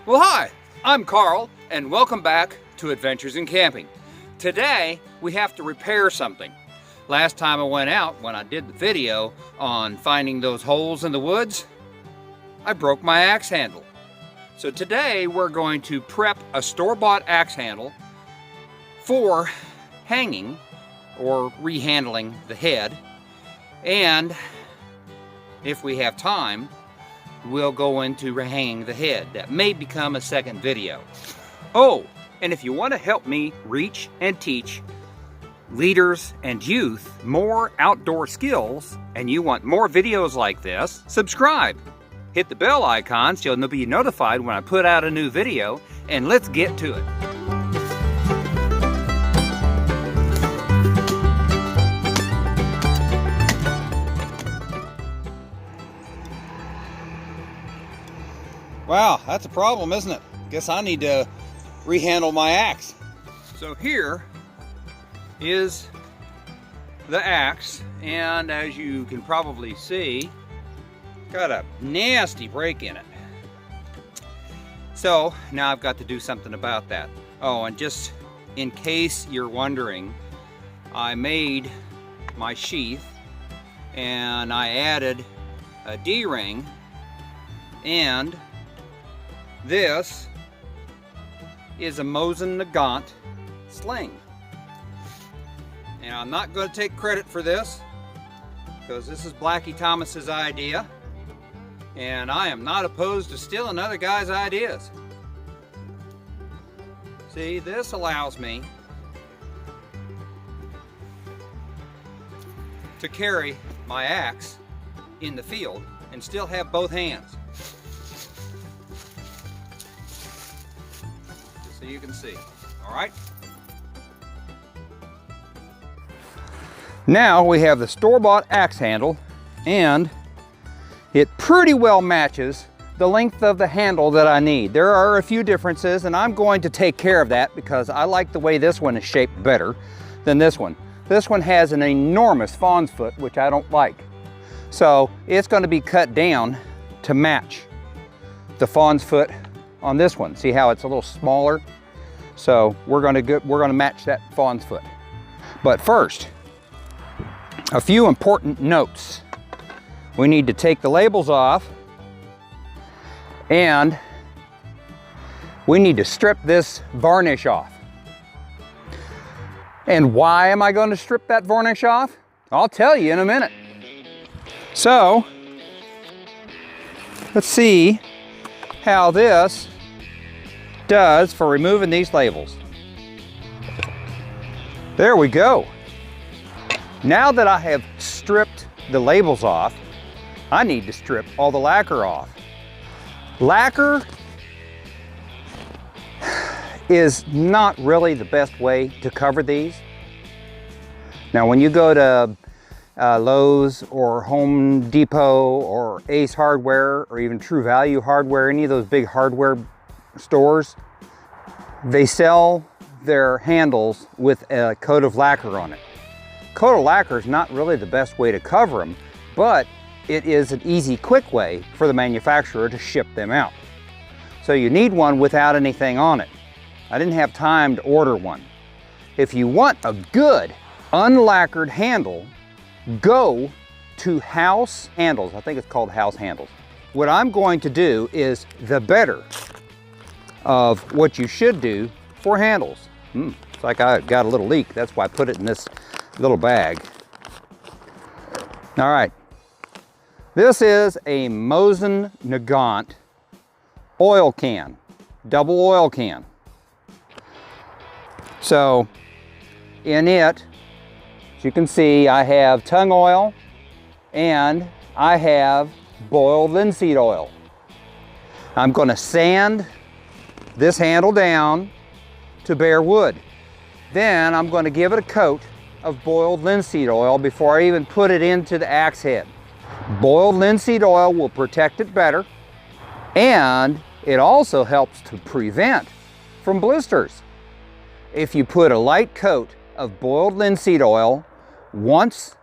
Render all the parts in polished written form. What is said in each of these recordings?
Well, hi, I'm Carl, and welcome back to Adventures in Camping. Today, we have to repair something. Last time I went out, when I did the video on finding those holes in the woods, I broke my axe handle. So today, we're going to prep a store-bought axe handle for hanging or rehandling the head. And if we have time, we'll go into hanging the head. That may become a second video. Oh, and if you want to help me reach and teach leaders and youth more outdoor skills, and you want more videos like this, subscribe. Hit the bell icon so you'll be notified when I put out a new video, and let's get to it. Wow, that's a problem, isn't it? Guess I need to rehandle my axe. So here is the axe, and as you can probably see, got a nasty break in it. So now I've got to do something about that. Oh, and just in case you're wondering, I made my sheath and I added a D-ring, and this is a Mosin-Nagant sling. And I'm not going to take credit for this, because this is Blackie Thomas's idea, and I am not opposed to stealing other guys' ideas. See, this allows me to carry my axe in the field and still have both hands. So you can see. All right. Now we have the store-bought axe handle, and it pretty well matches the length of the handle that I need. There are a few differences, and I'm going to take care of that because I like the way this one is shaped better than this one. This one has an enormous fawn's foot, which I don't like. So it's going to be cut down to match the fawn's foot on this one. See how it's a little smaller? So we're going to match that fawn's foot. But first, a few important notes. We need to take the labels off, and we need to strip this varnish off. And why am I going to strip that varnish off? I'll tell you in a minute. So let's see how this does for removing these labels. There we go. Now that I have stripped the labels off, I need to strip all the lacquer off. Lacquer is not really the best way to cover these. Now when you go to Lowe's or Home Depot or Ace Hardware or even True Value Hardware, any of those big hardware stores, they sell their handles with a coat of lacquer on it. Coat of lacquer is not really the best way to cover them, but it is an easy, quick way for the manufacturer to ship them out. So you need one without anything on it. I didn't have time to order one. If you want a good unlacquered handle, go to House Handles. I think it's called House Handles. What I'm going to do is the better of what you should do for handles. It's like I got a little leak. That's why I put it in this little bag. All right. This is a Mosin-Nagant oil can, double oil can. So in it, as you can see, I have tung oil and I have boiled linseed oil. I'm going to sand this handle down to bare wood. Then I'm going to give it a coat of boiled linseed oil before I even put it into the axe head. Boiled linseed oil will protect it better, and it also helps to prevent from blisters. If you put a light coat of boiled linseed oil once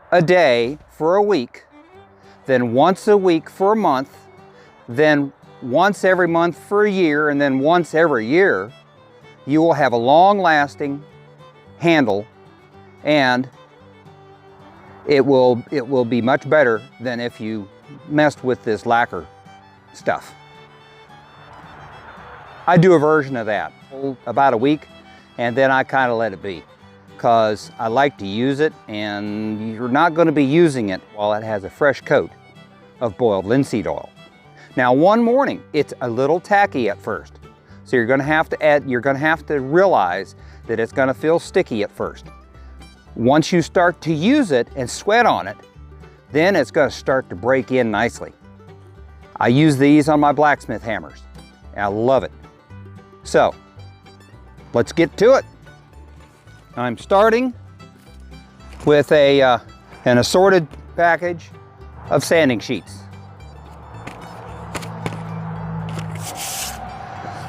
a day for a week, then once a week for a month, then once every month for a year and then once every year, you will have a long-lasting handle, and it will be much better than if you messed with this lacquer stuff. I do a version of that about a week, and then I kind of let it be, because I like to use it, and you're not going to be using it while it has a fresh coat of boiled linseed oil. Now, one morning, it's a little tacky at first, so you're going to have to realize that it's going to feel sticky at first. Once you start to use it and sweat on it, then it's going to start to break in nicely. I use these on my blacksmith hammers, and I love it. So, let's get to it. I'm starting with an assorted package of sanding sheets.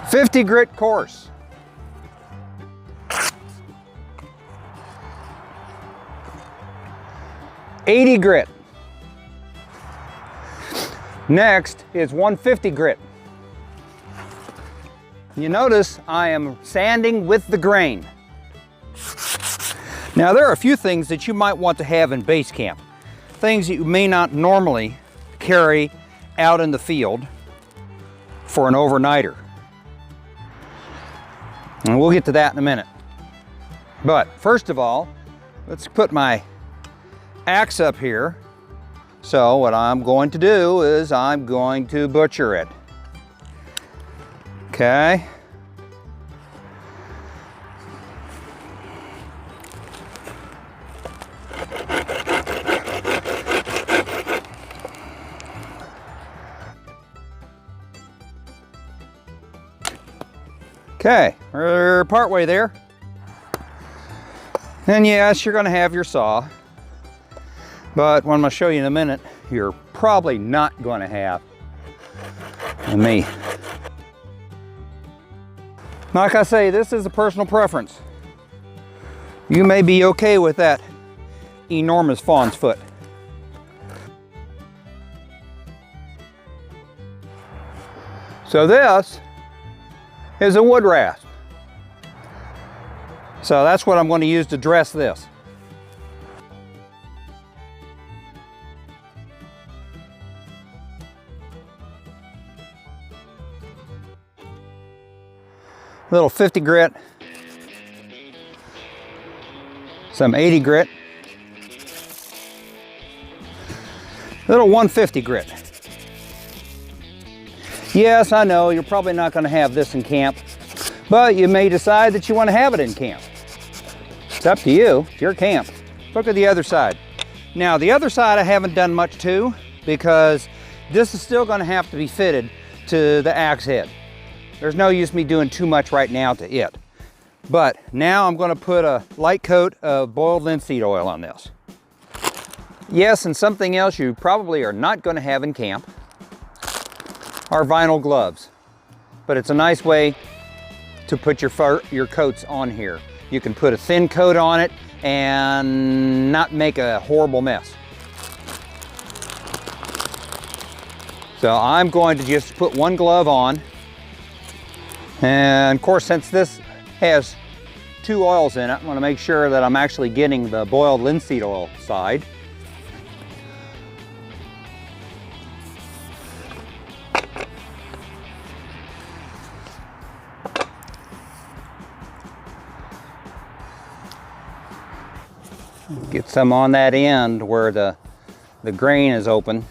50 grit coarse. 80 grit. Next is 150 grit. You notice I am sanding with the grain. Now, there are a few things that you might want to have in Basecamp. Things that you may not normally carry out in the field for an overnighter. And we'll get to that in a minute. But first of all, let's put my axe up here. So what I'm going to do is I'm going to butcher it. Okay. Okay, we're partway there. And yes, you're gonna have your saw, but what I'm gonna show you in a minute, you're probably not gonna have me. Like I say, this is a personal preference. You may be okay with that enormous fawn's foot. So this is a wood rasp. So that's what I'm going to use to dress this. A little 50 grit, some 80 grit, a little 150 grit. Yes, I know you're probably not going to have this in camp, but you may decide that you want to have it in camp. It's up to you. It's your camp. Look at the other side. Now, the other side I haven't done much to, because this is still going to have to be fitted to the axe head. There's no use me doing too much right now to it. But now I'm going to put a light coat of boiled linseed oil on this. Yes, and something else you probably are not going to have in camp are vinyl gloves. But it's a nice way to put your coats on here. You can put a thin coat on it and not make a horrible mess. So I'm going to just put one glove on. And of course, since this has two oils in it, I want to make sure that I'm actually getting the boiled linseed oil side. Get some on that end where the grain is open.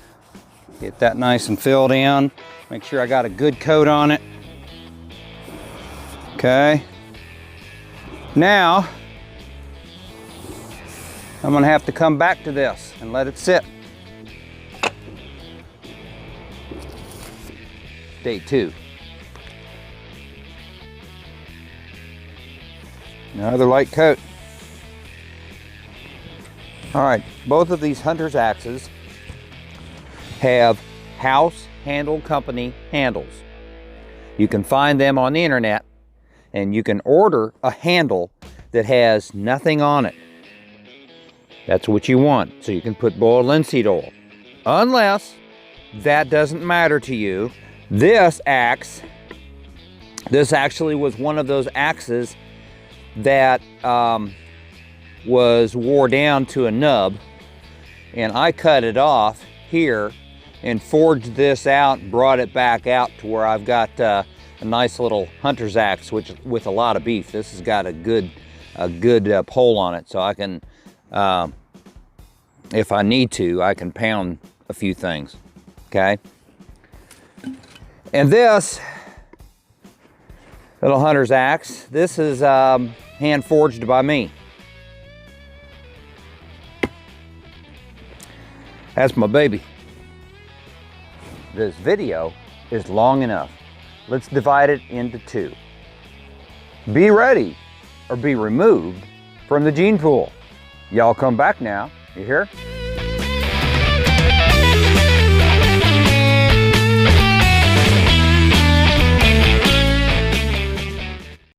Get that nice and filled in. Make sure I got a good coat on it. Okay. Now, I'm gonna have to come back to this and let it sit. Day 2. Another light coat. All right, both of these hunter's axes have House Handle Company handles. You can find them on the internet, and you can order a handle that has nothing on it. That's what you want, so you can put boiled linseed oil. Unless that doesn't matter to you, This axe, this actually was one of those axes that was wore down to a nub, and I cut it off here and forged this out and brought it back out to where I've got a nice little hunter's axe, which with a lot of beef. This has got a good pole on it, so I can, if I need to, I can pound a few things. Okay. And this little hunter's axe, this is hand forged by me. That's my baby. This video is long enough. Let's divide it into two. Be ready or be removed from the gene pool. Y'all come back now. You hear?